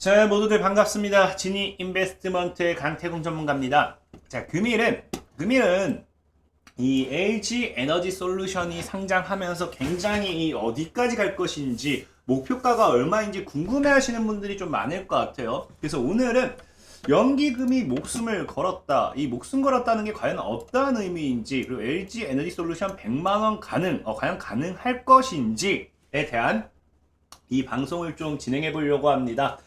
자, 모두들 반갑습니다. 지니 인베스트먼트의 강태공 전문가입니다. 자, 금일은 이 LG 에너지 솔루션이 상장하면서 굉장히 어디까지 갈 것인지, 목표가가 얼마인지 궁금해 하시는 분들이 좀 많을 것 같아요. 그래서 오늘은 연기금이 목숨을 걸었다. 이 목숨 걸었다는 게 과연 어떠한 의미인지, 그리고 LG 에너지 솔루션 100만원 과연 가능할 것인지에 대한 이 방송을 좀 진행해 보려고 합니다.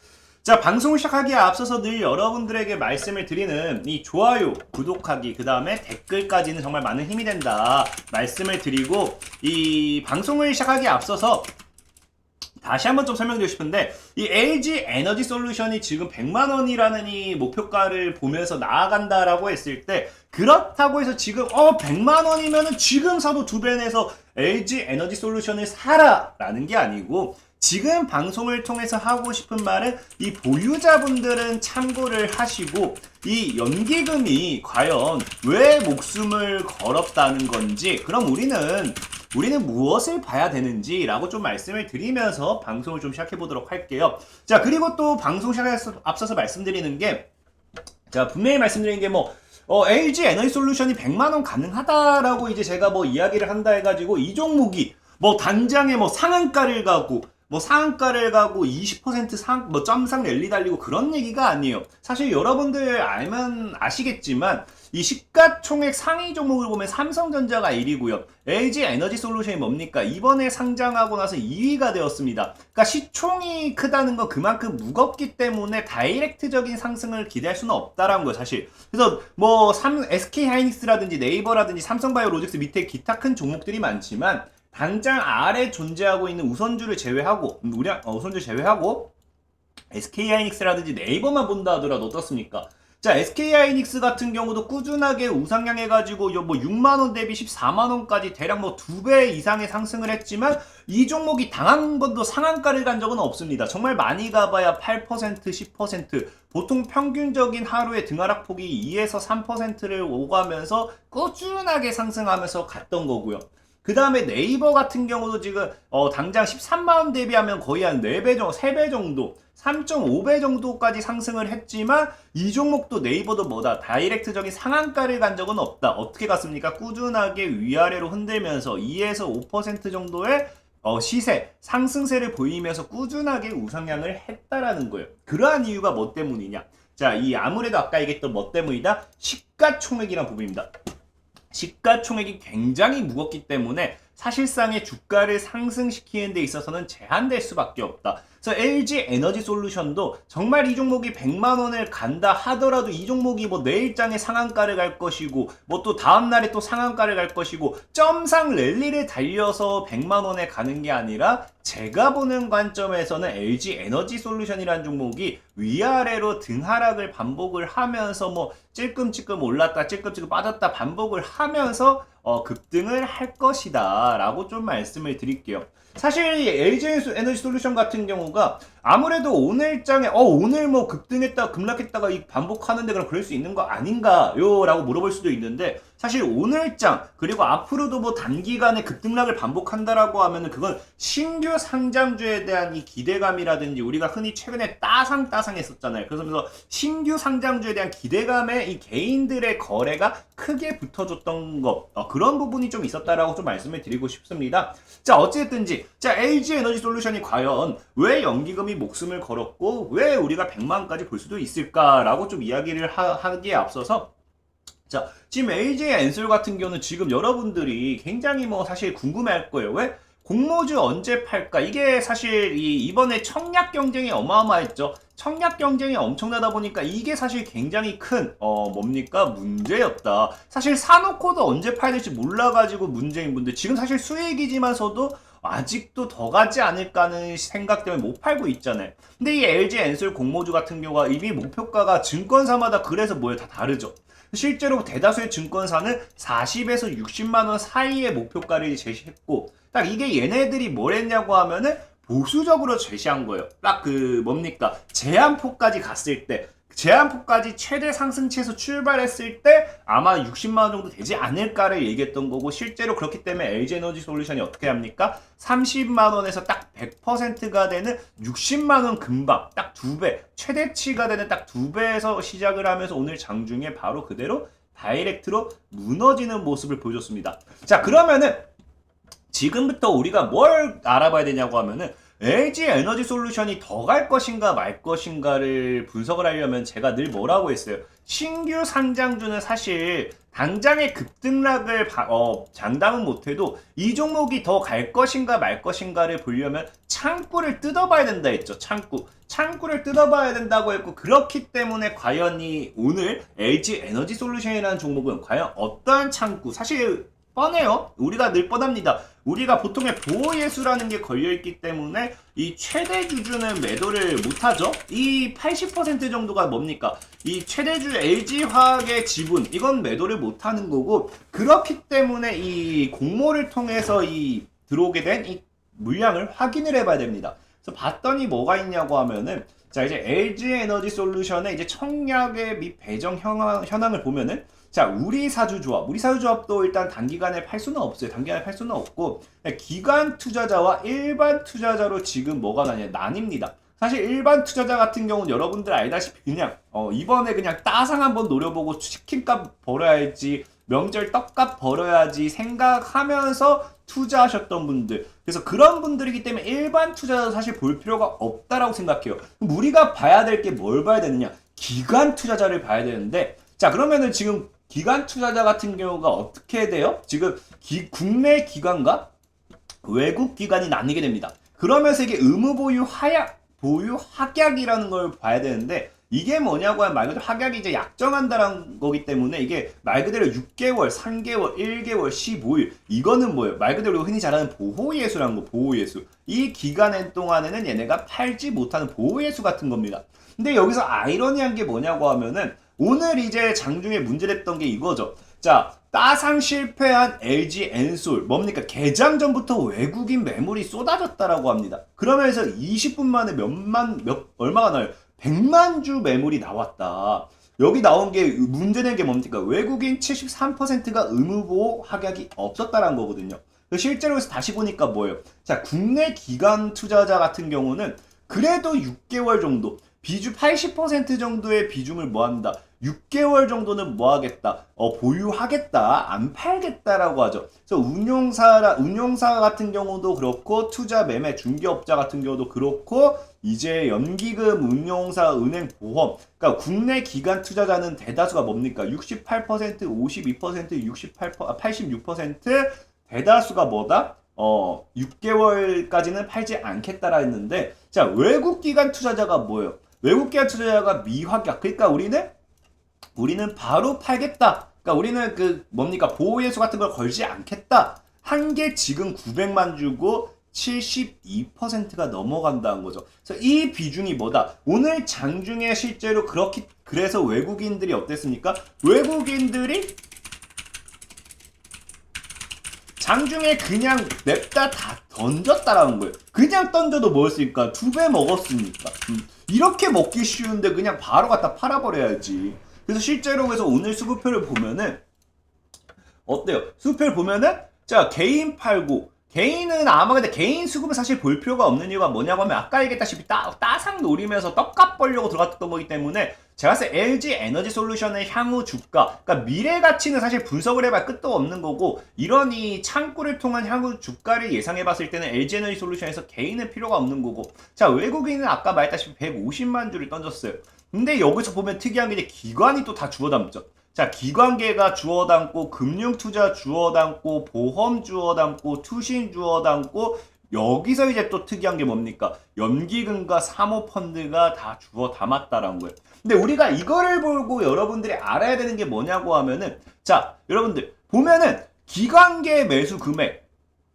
자, 방송을 시작하기에 앞서서 늘 여러분들에게 말씀을 드리는 이 좋아요, 구독하기, 그 다음에 댓글까지는 정말 많은 힘이 된다 말씀을 드리고, 이 방송을 시작하기에 앞서서 다시 한번 좀 설명드리고 싶은데, 이 LG 에너지 솔루션이 지금 100만원이라는 이 목표가를 보면서 나아간다라고 했을 때, 그렇다고 해서 지금 100만원이면은 지금 사도 두 배 내서 LG 에너지 솔루션을 사라 라는 게 아니고, 지금 방송을 통해서 하고 싶은 말은 이 보유자분들은 참고를 하시고, 이 연기금이 과연 왜 목숨을 걸었다는 건지, 그럼 우리는 무엇을 봐야 되는지 라고 좀 말씀을 드리면서 방송을 좀 시작해 보도록 할게요. 자, 그리고 또 방송 시작해서 앞서서 말씀드리는 게, 자, 분명히 말씀드리는 게 LG 에너지 솔루션이 100만원 가능하다라고 이제 제가 이야기를 한다 해가지고 이 종목이 당장에 상한가를 가고 20% 점상 랠리 달리고 그런 얘기가 아니에요. 사실 여러분들 알면 아시겠지만 이 시가총액 상위 종목을 보면 삼성전자가 1위고요. LG 에너지 솔루션이 뭡니까? 이번에 상장하고 나서 2위가 되었습니다. 그러니까 시총이 크다는 건 그만큼 무겁기 때문에 다이렉트적인 상승을 기대할 수는 없다라는 거예요, 사실. 그래서 SK 하이닉스라든지 네이버라든지 삼성바이오로직스 밑에 기타 큰 종목들이 많지만, 당장 아래 존재하고 있는 우선주를 제외하고 SK하이닉스라든지 네이버만 본다 하더라도 어떻습니까? 자, SK하이닉스 같은 경우도 꾸준하게 우상향해가지고 6만원 대비 14만원까지 대략 2배 이상의 상승을 했지만, 이 종목이 당한 번도 상한가를 간 적은 없습니다. 정말 많이 가봐야 8%, 10%, 보통 평균적인 하루의 등하락폭이 2에서 3%를 오가면서 꾸준하게 상승하면서 갔던 거고요. 그 다음에 네이버 같은 경우도 지금 당장 13만원 대비하면 거의 한 4배 정도, 3배 정도, 3.5배 정도까지 상승을 했지만, 이 종목도 네이버도 다이렉트적인 상한가를 간 적은 없다. 어떻게 갔습니까? 꾸준하게 위아래로 흔들면서 2에서 5% 정도의 시세, 상승세를 보이면서 꾸준하게 우상향을 했다라는 거예요. 그러한 이유가 뭐 때문이냐? 자, 아무래도 아까 얘기했던 뭐 때문이다? 시가총액이란 부분입니다. 시가총액이 굉장히 무겁기 때문에 사실상의 주가를 상승시키는 데 있어서는 제한될 수밖에 없다. 그래서 LG 에너지 솔루션도 정말 이 종목이 100만원을 간다 하더라도 이 종목이 내일장에 상한가를 갈 것이고, 또 다음날에 또 상한가를 갈 것이고, 점상 랠리를 달려서 100만원에 가는 게 아니라, 제가 보는 관점에서는 LG 에너지 솔루션이라는 종목이 위아래로 등하락을 반복을 하면서 찔끔찔끔 올랐다 찔끔찔끔 빠졌다 반복을 하면서 급등을 할 것이다 라고 좀 말씀을 드릴게요. 사실 LG 에너지 솔루션 같은 경우가 아무래도 오늘장에 오늘 급등했다 급락했다가 반복하는데 그럼 그럴 수 있는 거 아닌가요? 라고 물어볼 수도 있는데, 사실 오늘장 그리고 앞으로도 단기간에 급등락을 반복한다라고 하면은 그건 신규 상장주에 대한 이 기대감이라든지, 우리가 흔히 최근에 따상했었잖아요. 그래서 신규 상장주에 대한 기대감에 이 개인들의 거래가 크게 붙어줬던 것, 그런 부분이 좀 있었다라고 좀 말씀을 드리고 싶습니다. 자, 어쨌든지 LG 에너지 솔루션이 과연 왜 연기금이 목숨을 걸었고 왜 우리가 100만까지 볼 수도 있을까라고 좀 이야기를 하기에 앞서서, 자, 지금 LG 엔솔 같은 경우는 지금 여러분들이 굉장히 사실 궁금해할 거예요. 왜? 공모주 언제 팔까? 이게 사실 이번에 청약 경쟁이 어마어마했죠. 청약 경쟁이 엄청나다 보니까 이게 사실 굉장히 큰 문제였다. 사실 사놓고도 언제 팔 될지 몰라가지고 문제인 분들, 지금 사실 수익이지만서도 아직도 더 가지 않을까 하는 생각 때문에 못 팔고 있잖아요. 근데 이 LG 엔솔 공모주 같은 경우가 이미 목표가가 증권사마다 그래서 다 다르죠. 실제로 대다수의 증권사는 40에서 60만원 사이의 목표가를 제시했고, 딱 이게 얘네들이 뭘 했냐고 하면은 보수적으로 제시한 거예요. 딱 제한폭까지 갔을 때, 제한폭까지 최대 상승치에서 출발했을 때 아마 60만원 정도 되지 않을까를 얘기했던 거고, 실제로 그렇기 때문에 LG에너지솔루션이 어떻게 합니까? 30만원에서 딱 100%가 되는 60만원 금방 딱 2배, 최대치가 되는 딱 2배에서 시작을 하면서 오늘 장중에 바로 그대로 다이렉트로 무너지는 모습을 보여줬습니다. 자, 그러면은 지금부터 우리가 뭘 알아봐야 되냐고 하면은, LG에너지솔루션이 더 갈 것인가 말 것인가를 분석을 하려면 제가 늘 뭐라고 했어요? 신규 상장주는 사실 당장의 급등락을 장담은 못해도 이 종목이 더 갈 것인가 말 것인가를 보려면 창구를 뜯어봐야 된다 했죠. 창구를 뜯어봐야 된다고 했고, 그렇기 때문에 과연 이 오늘 LG에너지솔루션이라는 종목은 과연 어떠한 창구, 사실 뻔해요. 우리가 늘 뻔합니다. 우리가 보통의 보호예수라는 게 걸려있기 때문에 이 최대 주주는 매도를 못하죠. 이 80% 정도가 뭡니까? 이 최대주 LG화학의 지분, 이건 매도를 못하는 거고, 그렇기 때문에 이 공모를 통해서 이 들어오게 된 이 물량을 확인을 해봐야 됩니다. 그래서 봤더니 뭐가 있냐고 하면은, 자, 이제 LG에너지솔루션의 이제 청약의 및 배정 현황을 보면은, 자, 우리 사주조합도 일단 단기간에 팔 수는 없어요. 단기간에 팔 수는 없고, 기관 투자자와 일반 투자자로 지금 뭐가 나뉩니다. 사실 일반 투자자 같은 경우는 여러분들 알다시피 그냥 이번에 그냥 따상 한번 노려보고 치킨값 벌어야지, 명절 떡값 벌어야지 생각하면서 투자하셨던 분들, 그래서 그런 분들이기 때문에 일반 투자자도 사실 볼 필요가 없다라고 생각해요. 그럼 우리가 봐야 될 게 뭘 봐야 되느냐? 기관 투자자를 봐야 되는데, 자, 그러면은 지금 기관 투자자 같은 경우가 어떻게 돼요? 지금 국내 기관과 외국 기관이 나뉘게 됩니다. 그러면서 이게 의무 보유 확약이라는 걸 봐야 되는데, 이게 뭐냐고 하면 말 그대로 확약이 이제 약정한다는 거기 때문에 이게 말 그대로 6개월, 3개월, 1개월, 15일, 이거는 뭐예요? 말 그대로 흔히 잘 아는 보호예수라는 거, 보호예수. 이 기간 동안에는 얘네가 팔지 못하는 보호예수 같은 겁니다. 근데 여기서 아이러니한 게 뭐냐고 하면은, 오늘 이제 장중에 문제됐던 게 이거죠. 자, 따상 실패한 LG엔솔, 뭡니까? 개장 전부터 외국인 매물이 쏟아졌다라고 합니다. 그러면서 20분 만에 얼마가 나요? 100만 주 매물이 나왔다. 여기 나온 게 문제된 게 뭡니까? 외국인 73%가 의무보호 확약이 없었다라는 거거든요. 실제로 해서 다시 보니까 뭐예요? 자, 국내 기관 투자자 같은 경우는 그래도 6개월 정도, 비중 80% 정도의 비중을 뭐한다? 6개월 정도는 뭐하겠다? 보유하겠다, 안 팔겠다라고 하죠. 그래서 운용사 같은 경우도 그렇고, 투자 매매 중개업자 같은 경우도 그렇고, 이제 연기금, 운용사, 은행, 보험, 그러니까 국내 기관 투자자는 대다수가 뭡니까? 68%, 52%, 86% 대다수가 뭐다? 6개월까지는 팔지 않겠다라 했는데, 자, 외국 기관 투자자가 뭐예요? 외국 기관 투자자가 미확약. 그러니까 우리는 바로 팔겠다. 그러니까 우리는 그 뭡니까? 보호예수 같은 걸 걸지 않겠다. 한 게 지금 900만 주고 72%가 넘어간다는 거죠. 그래서 이 비중이 뭐다? 오늘 장중에 실제로 그래서 외국인들이 어땠습니까? 외국인들이 장중에 그냥 냅다 다 던졌다라는 거예요. 그냥 던져도 먹었으니까 2배 먹었으니까. 이렇게 먹기 쉬운데 그냥 바로 갖다 팔아버려야지. 그래서 실제로 그래서 오늘 수급표를 보면은 어때요? 수급표를 보면은, 자, 개인 팔고, 개인은 아마 근데 개인 수급은 사실 볼 필요가 없는 이유가 뭐냐고 하면, 아까 얘기했다시피 따상 노리면서 떡값 벌려고 들어갔던 거기 때문에, 제가 봤을 때 LG에너지솔루션의 향후 주가, 그러니까 미래 가치는 사실 분석을 해봐야 끝도 없는 거고, 이런 이 창구를 통한 향후 주가를 예상해봤을 때는 LG에너지솔루션에서 개인은 필요가 없는 거고, 자, 외국인은 아까 말했다시피 150만 주를 던졌어요. 근데 여기서 보면 특이한 게 이제 기관이 또 다 주워 담죠. 자, 기관계가 주워 담고, 금융투자 주워 담고, 보험 주워 담고, 투신 주워 담고, 여기서 이제 또 특이한 게 뭡니까? 연기금과 사모펀드가 다 주워 담았다라는 거예요. 근데 우리가 이거를 보고 여러분들이 알아야 되는 게 뭐냐고 하면은, 자, 여러분들 보면은 기관계 매수 금액,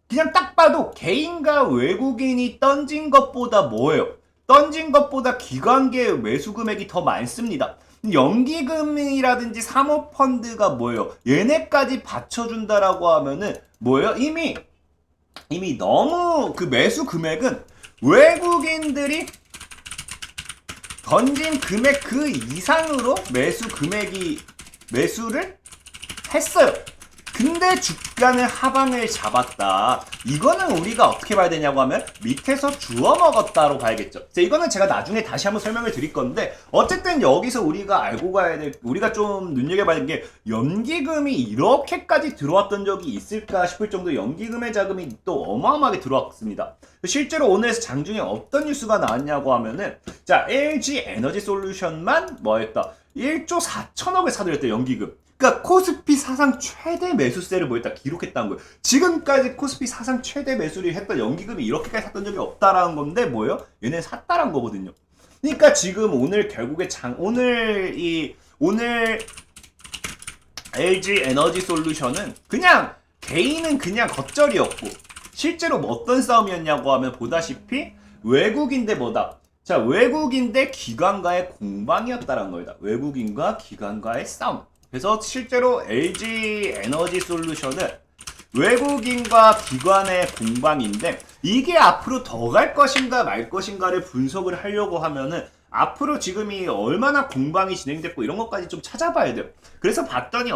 그냥 딱 봐도 개인과 외국인이 던진 것보다 뭐예요? 던진 것보다 기관계 매수 금액이 더 많습니다. 연기금이라든지 사모펀드가 뭐예요? 얘네까지 받쳐준다라고 하면은 뭐예요? 이미 너무 그 매수 금액은 외국인들이 던진 금액 그 이상으로 매수를 했어요. 근데 주가는 하방을 잡았다. 이거는 우리가 어떻게 봐야 되냐고 하면 밑에서 주워 먹었다로 봐야겠죠. 이거는 제가 나중에 다시 한번 설명을 드릴 건데, 어쨌든 여기서 우리가 알고 가야 될, 우리가 좀 눈여겨봐야 될 게, 연기금이 이렇게까지 들어왔던 적이 있을까 싶을 정도 연기금의 자금이 또 어마어마하게 들어왔습니다. 실제로 오늘에서 장중에 어떤 뉴스가 나왔냐고 하면은, 자, LG 에너지 솔루션만 뭐 했다? 1조 4천억을 사들였대, 연기금. 그러니까 코스피 사상 최대 매수세를 뭐 했다? 기록했다는 거예요. 지금까지 코스피 사상 최대 매수를 했던 연기금이 이렇게까지 샀던 적이 없다라는 건데 뭐예요? 얘네 샀다라는 거거든요. 그러니까 지금 오늘 결국에 오늘 LG 에너지 솔루션은 그냥 개인은 그냥 겉절이었고, 실제로 뭐 어떤 싸움이었냐고 하면 보다시피 외국인대 뭐다? 자, 외국인대 기관과의 공방이었다는 거다. 외국인과 기관과의 싸움. 그래서 실제로 LG 에너지 솔루션은 외국인과 기관의 공방인데, 이게 앞으로 더 갈 것인가 말 것인가를 분석을 하려고 하면은 앞으로 지금이 얼마나 공방이 진행됐고 이런 것까지 좀 찾아봐야 돼요. 그래서 봤더니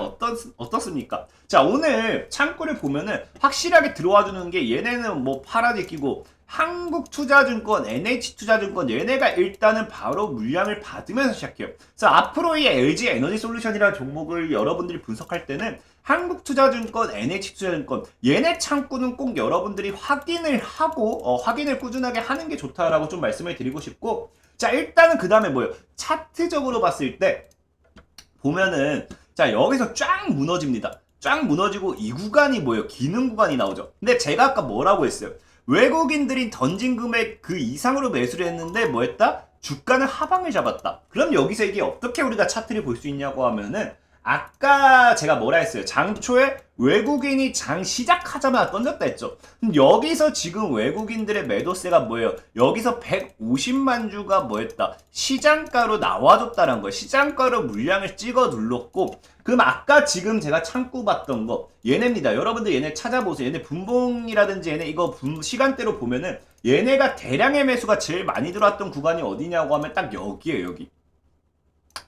어떻습니까? 자, 오늘 창구를 보면은 확실하게 들어와 주는 게, 얘네는 뭐 파란에 끼고 한국투자증권, NH투자증권, 얘네가 일단은 바로 물량을 받으면서 시작해요. 그래서 앞으로 이 LG 에너지 솔루션이라는 종목을 여러분들이 분석할 때는 한국투자증권, NH투자증권, 얘네 창구는 꼭 여러분들이 확인을 하고 확인을 꾸준하게 하는 게 좋다라고 좀 말씀을 드리고 싶고, 자, 일단은 그 다음에 뭐예요? 차트적으로 봤을 때 보면은, 자, 여기서 쫙 무너집니다. 쫙 무너지고 이 구간이 뭐예요? 기능 구간이 나오죠. 근데 제가 아까 뭐라고 했어요? 외국인들이 던진 금액 그 이상으로 매수를 했는데 뭐 했다? 주가는 하방을 잡았다. 그럼 여기서 이게 어떻게 우리가 차트를 볼 수 있냐고 하면은, 아까 제가 뭐라 했어요? 장 초에 외국인이 장 시작하자마자 던졌다 했죠. 여기서 지금 외국인들의 매도세가 뭐예요? 여기서 150만 주가 뭐 했다? 시장가로 나와줬다는 거예요. 시장가로 물량을 찍어 눌렀고, 그럼 아까 지금 제가 창구 봤던 거 얘네입니다. 여러분들 얘네 찾아보세요. 얘네 분봉이라든지 얘네 이거 시간대로 보면은 얘네가 대량의 매수가 제일 많이 들어왔던 구간이 어디냐고 하면 딱 여기에요.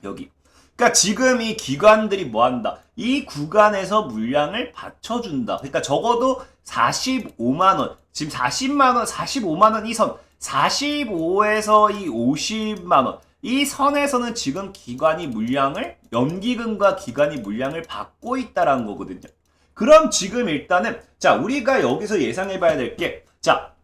여기. 그러니까 지금 이 기관들이 뭐 한다? 이 구간에서 물량을 받쳐준다. 그러니까 적어도 45만원, 지금 40만원, 45만원 이 선, 45에서 이 50만원, 이 선에서는 지금 기관이 물량을, 연기금과 기관이 물량을 받고 있다라는 거거든요. 그럼 지금 일단은, 자, 우리가 여기서 예상해봐야 될 게, 자,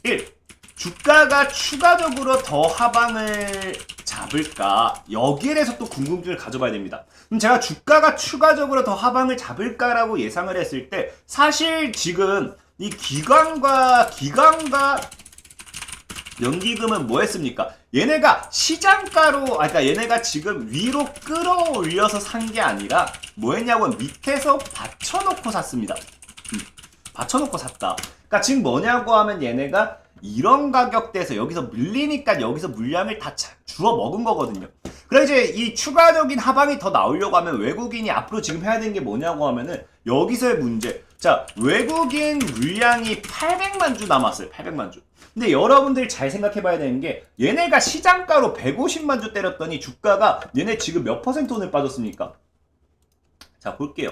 1. 주가가 추가적으로 더 하방을 잡을까? 여기에 대해서 또 궁금증을 가져봐야 됩니다. 그럼 제가 주가가 추가적으로 더 하방을 잡을까라고 예상을 했을 때, 사실 지금 이 기관과 연기금은 뭐 했습니까? 얘네가 시장가로, 그러니까 얘네가 지금 위로 끌어올려서 산 게 아니라 뭐 했냐고 하면 밑에서 받쳐놓고 샀습니다. 받쳐놓고 샀다. 그러니까 지금 뭐냐고 하면 얘네가 이런 가격대에서 여기서 밀리니까 여기서 물량을 다 주워 먹은 거거든요. 그래 이제 이 추가적인 하방이 더 나오려고 하면 외국인이 앞으로 지금 해야 되는 게 뭐냐고 하면은 여기서의 문제. 자, 외국인 물량이 800만 주 남았어요. 800만 주. 근데 여러분들이 잘 생각해 봐야 되는 게, 얘네가 시장가로 150만 주 때렸더니 주가가 얘네 지금 몇 퍼센트 오늘 빠졌습니까? 자, 볼게요.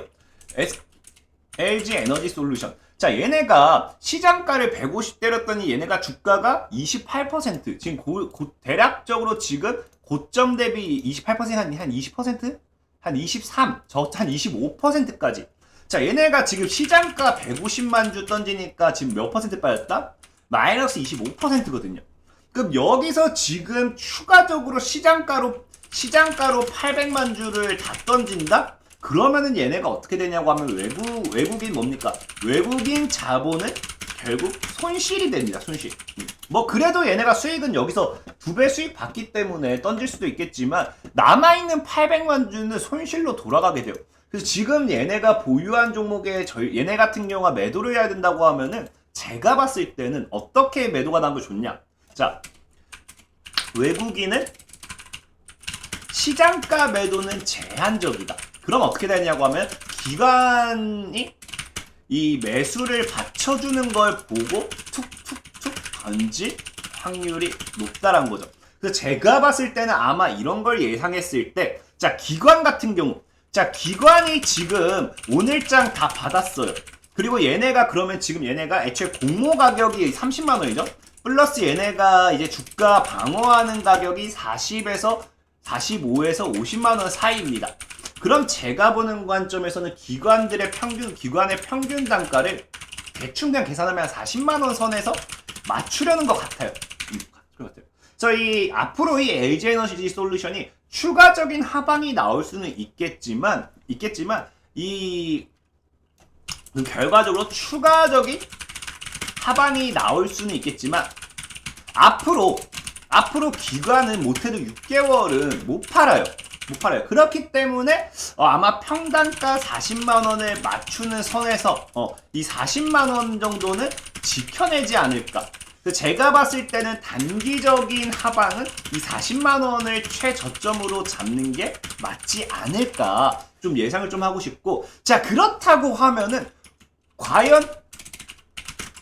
LG 에너지 솔루션. 자, 얘네가 시장가를 150 때렸더니 얘네가 주가가 28%. 지금 대략적으로 지금 고점 대비 28% 한 20%? 한 23, 한 25%까지. 자, 얘네가 지금 시장가 150만 주 던지니까 지금 몇 퍼센트 빠졌다? 마이너스 25%거든요. 그럼 여기서 지금 추가적으로 시장가로 800만 주를 다 던진다? 그러면은 얘네가 어떻게 되냐고 하면 외국인 뭡니까? 외국인 자본은 결국 손실이 됩니다. 손실. 뭐 그래도 얘네가 수익은 여기서 2배 수익 받기 때문에 던질 수도 있겠지만, 남아있는 800만 주는 손실로 돌아가게 돼요. 그래서 지금 얘네가 보유한 종목에 얘네 같은 경우가 매도를 해야 된다고 하면은, 제가 봤을 때는 어떻게 매도가 나온 거 좋냐? 자, 외국인은 시장가 매도는 제한적이다. 그럼 어떻게 되냐고 하면, 기관이 이 매수를 받쳐주는 걸 보고 툭툭툭 던질 확률이 높다라는 거죠. 그래서 제가 봤을 때는 아마 이런 걸 예상했을 때, 자, 기관 같은 경우, 자, 기관이 지금 오늘장 다 받았어요. 그리고 얘네가 그러면 지금 얘네가 애초에 공모 가격이 30만 원이죠? 플러스 얘네가 이제 주가 방어하는 가격이 40에서 45에서 50만 원 사이입니다. 그럼 제가 보는 관점에서는 기관의 평균 단가를 대충 그냥 계산하면 40만 원 선에서 맞추려는 것 같아요. 저희 앞으로 이 LG 에너지 솔루션이 추가적인 하방이 나올 수는 있겠지만 이 결과적으로 추가적인 하방이 나올 수는 있겠지만 앞으로 기간은 못해도 6개월은 못 팔아요. 그렇기 때문에 아마 평단가 40만 원을 맞추는 선에서 이 40만 원 정도는 지켜내지 않을까. 제가 봤을 때는 단기적인 하방은 이 40만 원을 최저점으로 잡는 게 맞지 않을까 좀 예상을 좀 하고 싶고, 자, 그렇다고 하면은 과연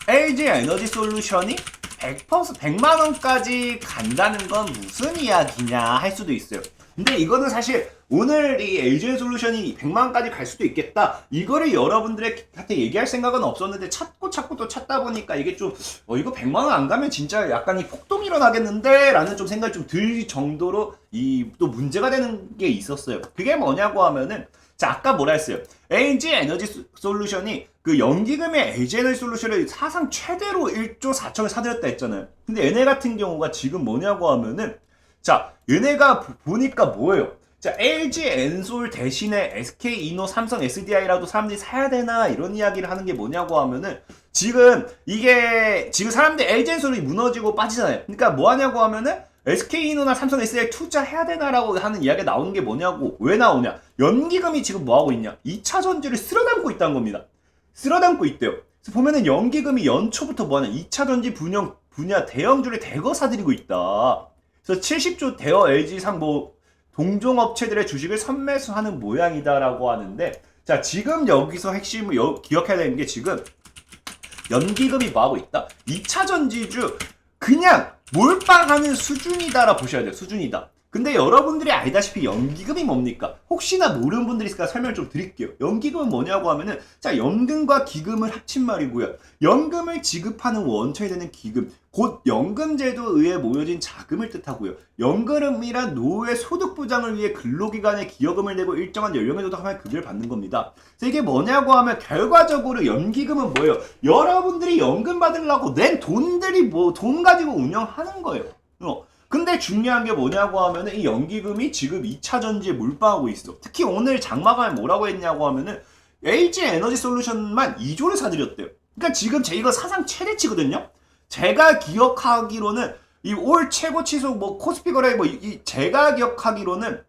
LG 에너지 솔루션이 100만 원까지 간다는 건 무슨 이야기냐 할 수도 있어요. 근데 이거는 사실 오늘 이 LG 솔루션이 100만 원까지 갈 수도 있겠다, 이거를 여러분들한테 얘기할 생각은 없었는데 찾고 또 찾다 보니까 이게 좀 이거 100만 원 안 가면 진짜 약간 이 폭동이 일어나겠는데 라는 좀 생각이 좀 들 정도로 이 또 문제가 되는 게 있었어요. 그게 뭐냐고 하면은, 자, 아까 뭐라 했어요? LG 에너지 솔루션이 그 연기금의 LG 에너지 솔루션을 사상 최대로 1조 4천을 사들였다 했잖아요. 근데 얘네 같은 경우가 지금 뭐냐고 하면은, 자, 얘네가 보니까 뭐예요? 자, LG 엔솔 대신에 SK 이노 삼성 SDI라도 사람들이 사야 되나 이런 이야기를 하는 게 뭐냐고 하면은, 지금 사람들이 LG 엔솔이 무너지고 빠지잖아요. 그러니까 뭐 하냐고 하면은 SK 이노나 삼성 SDI 투자해야 되나라고 하는 이야기가 나오는 게 뭐냐고. 왜 나오냐? 연기금이 지금 뭐 하고 있냐? 2차 전지를 쓸어담고 있다는 겁니다. 쓸어담고 있대요. 그래서 보면은 연기금이 연초부터 뭐 하냐? 2차 전지 분야 대형주를 대거 사들이고 있다. 그래서 70조 대여 LG상 동종업체들의 주식을 선매수하는 모양이다라고 하는데, 자, 지금 여기서 핵심을 기억해야 되는 게, 지금 연기금이 뭐 하고 있다? 2차 전지주 그냥 몰빵하는 수준이다라 보셔야 돼요. 수준이다. 근데 여러분들이 알다시피 연기금이 뭡니까? 혹시나 모르는 분들이 있을까 설명을 좀 드릴게요. 연기금은 뭐냐고 하면은, 자, 연금과 기금을 합친 말이고요. 연금을 지급하는 원천이 되는 기금, 곧 연금제도에 의해 모여진 자금을 뜻하고요. 연금이란 노후의 소득 보장을 위해 근로기간에 기여금을 내고 일정한 연령에 도달하면 급여를 받는 겁니다. 그래서 이게 뭐냐고 하면, 결과적으로 연기금은 뭐예요? 여러분들이 연금 받으려고 낸 돈들이 돈 가지고 운영하는 거예요. 근데 중요한 게 뭐냐고 하면은, 이 연기금이 지금 2차 전지에 몰빵하고 있어. 특히 오늘 장마감에 뭐라고 했냐고 하면은 LG 에너지 솔루션만 2조를 사들였대요. 그러니까 지금 이거 사상 최대치거든요. 제가 기억하기로는 이 올 최고 치수 코스피 거래 제가 기억하기로는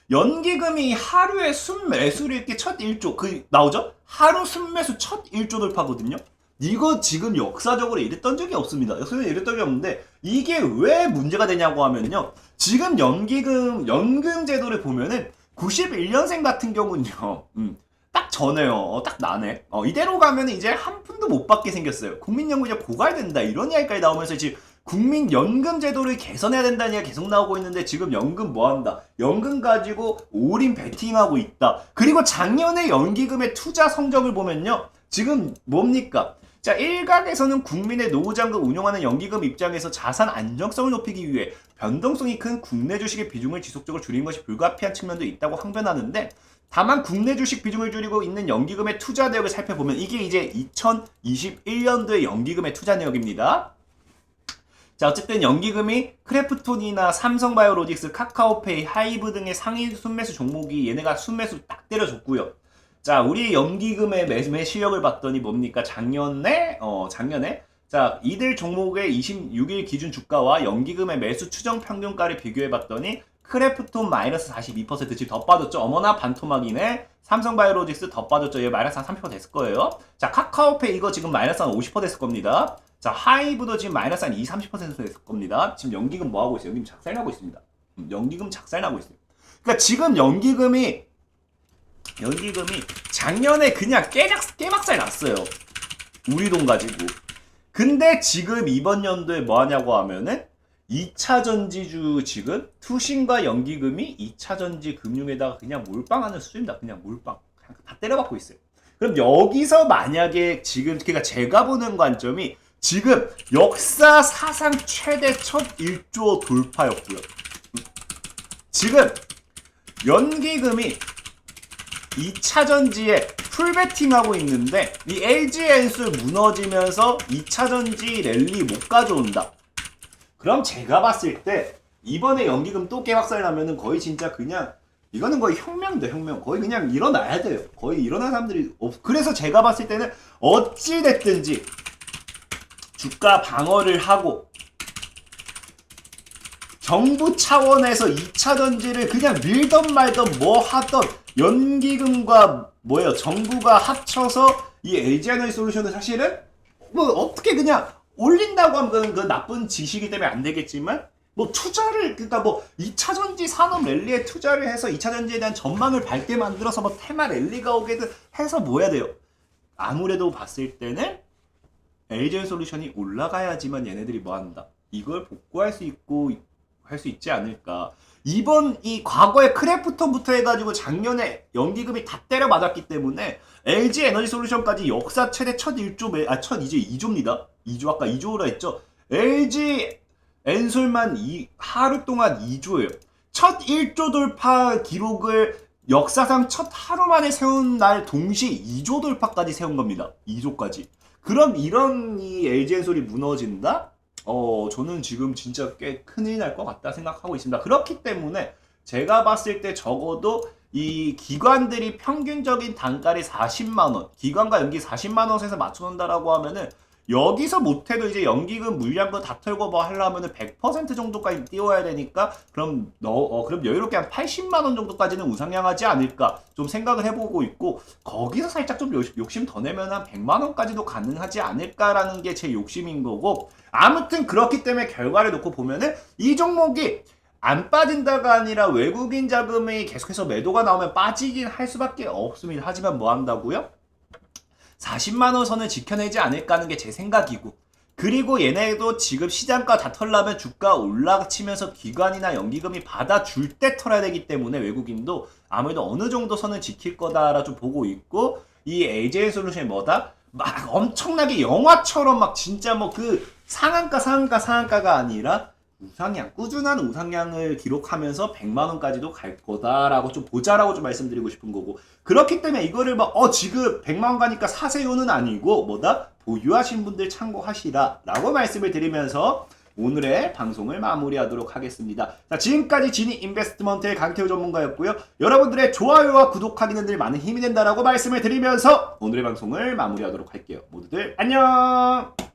연기금이 하루에 순매수를 이렇게 첫 1조 나오죠? 하루 순매수 첫 1조 돌파거든요. 이거 지금 역사적으로 이랬던 적이 없습니다. 역사적으로 이랬던 적이 없는데, 이게 왜 문제가 되냐고 하면요, 지금 연금 제도를 보면은 91년생 같은 경우는요, 딱 전에요. 딱 나네. 이대로 가면 이제 한 푼도 못 받게 생겼어요. 국민연금 이제 고갈 된다 이런 이야기까지 나오면서 지금 국민연금 제도를 개선해야 된다는 이야기 계속 나오고 있는데, 지금 연금 뭐 한다? 연금 가지고 올인 베팅하고 있다. 그리고 작년에 연기금의 투자 성적을 보면요, 지금 뭡니까? 자, 일각에서는 국민의 노후장금 운용하는 연기금 입장에서 자산 안정성을 높이기 위해 변동성이 큰 국내 주식의 비중을 지속적으로 줄이는 것이 불가피한 측면도 있다고 항변하는데, 다만 국내 주식 비중을 줄이고 있는 연기금의 투자 내역을 살펴보면 이게 이제 2021년도의 연기금의 투자 내역입니다. 자, 어쨌든 연기금이 크래프톤이나 삼성바이오로직스, 카카오페이, 하이브 등의 상위 순매수 종목이 얘네가 순매수 딱 때려줬고요. 자, 우리 연기금의 매매 실력을 봤더니 뭡니까? 작년에 자, 이들 종목의 26일 기준 주가와 연기금의 매수 추정 평균가를 비교해 봤더니 크래프톤 마이너스 42% 지금 더 빠졌죠? 어머나 반토막이네. 삼성바이오로직스 더 빠졌죠? 얘 마이너스 한 30% 됐을 거예요. 자, 카카오페이 이거 지금 마이너스 한 50% 됐을 겁니다. 자, 하이브도 지금 마이너스 한 20-30% 됐을 겁니다. 지금 연기금 뭐 하고 있어요? 연기금 작살나고 있습니다. 연기금 작살나고 있어요. 그러니까 지금 연기금이 작년에 그냥 깨박살 났어요. 우리 돈 가지고. 근데 지금 이번 연도에 뭐 하냐고 하면은 2차 전지주 지금 투신과 연기금이 2차 전지 금융에다가 그냥 몰빵하는 수준입니다. 그냥 몰빵. 그냥 다 때려박고 있어요. 그럼 여기서 만약에 지금 그러니까 제가 보는 관점이 지금 역사 사상 최대 첫 1조 돌파였고요. 지금 연기금이 2차 전지에 풀베팅하고 있는데 이 LG엔솔 무너지면서 2차 전지 랠리 못 가져온다. 그럼 제가 봤을 때 이번에 연기금 또 개박살 나면은 거의 진짜 그냥 이거는 거의 혁명이다. 혁명. 거의 그냥 일어나야 돼요. 거의 일어난 사람들이 그래서 제가 봤을 때는 어찌 됐든지 주가 방어를 하고 정부 차원에서 2차 전지를 그냥 밀던 말던 뭐 하던 연기금과 뭐예요 정부가 합쳐서 이 LG에너지솔루션은 사실은 뭐 어떻게 그냥 올린다고 하면 그 나쁜 지식이기 때문에 안 되겠지만 뭐 투자를 그러니까 뭐 2차 전지 산업 랠리에 투자를 해서 2차 전지에 대한 전망을 밝게 만들어서 뭐 테마 랠리가 오게든 해서 뭐 해야 돼요. 아무래도 봤을 때는 LG에너지솔루션이 올라가야지만 얘네들이 뭐 한다. 이걸 복구할 수 있고 할 수 있지 않을까. 이번 이 과거의 크래프톤부터 해가지고 작년에 연기금이 다 때려 맞았기 때문에 LG 에너지솔루션까지 역사 최대 첫 1조 첫 이제 2조입니다. 2조 아까 2조라 했죠. LG 엔솔만 하루 동안 2조예요. 첫 1조 돌파 기록을 역사상 첫 하루 만에 세운 날 동시에 2조 돌파까지 세운 겁니다. 2조까지. 그럼 이런 이 LG엔솔이 무너진다? 저는 지금 진짜 꽤 큰일 날 것 같다 생각하고 있습니다. 그렇기 때문에 제가 봤을 때 적어도 이 기관들이 평균적인 단가를 40만원, 기관과 연기 40만원에서 맞춰놓는다라고 하면은 여기서 못해도 이제 연기금 물량도 다 털고 뭐 하려면은 100% 정도까지 띄워야 되니까 그럼 그럼 여유롭게 한 80만원 정도까지는 우상향하지 않을까 좀 생각을 해보고 있고 거기서 살짝 좀 욕심 더 내면 한 100만원까지도 가능하지 않을까라는 게 제 욕심인 거고 아무튼 그렇기 때문에 결과를 놓고 보면은 이 종목이 안 빠진다가 아니라 외국인 자금이 계속해서 매도가 나오면 빠지긴 할 수밖에 없습니다. 하지만 뭐 한다고요? 40만원 선을 지켜내지 않을까 하는 게 제 생각이고 그리고 얘네도 지금 시장가 다 털려면 주가 올라치면서 기관이나 연기금이 받아줄 때 털어야 되기 때문에 외국인도 아무래도 어느 정도 선을 지킬 거다라 좀 보고 있고 이 LG엔솔루션이 뭐다? 막 엄청나게 영화처럼 막 진짜 뭐 그 상한가가 아니라 우상향, 꾸준한 우상향을 기록하면서 100만원까지도 갈 거다라고 좀 보자라고 좀 말씀드리고 싶은 거고 그렇기 때문에 이거를 막 지금 100만원 가니까 사세요는 아니고 뭐다? 보유하신 분들 참고하시라 라고 말씀을 드리면서 오늘의 방송을 마무리하도록 하겠습니다. 자, 지금까지 지니 인베스트먼트의 강태우 전문가였고요. 여러분들의 좋아요와 구독하기는 늘 많은 힘이 된다라고 말씀을 드리면서 오늘의 방송을 마무리하도록 할게요. 모두들 안녕!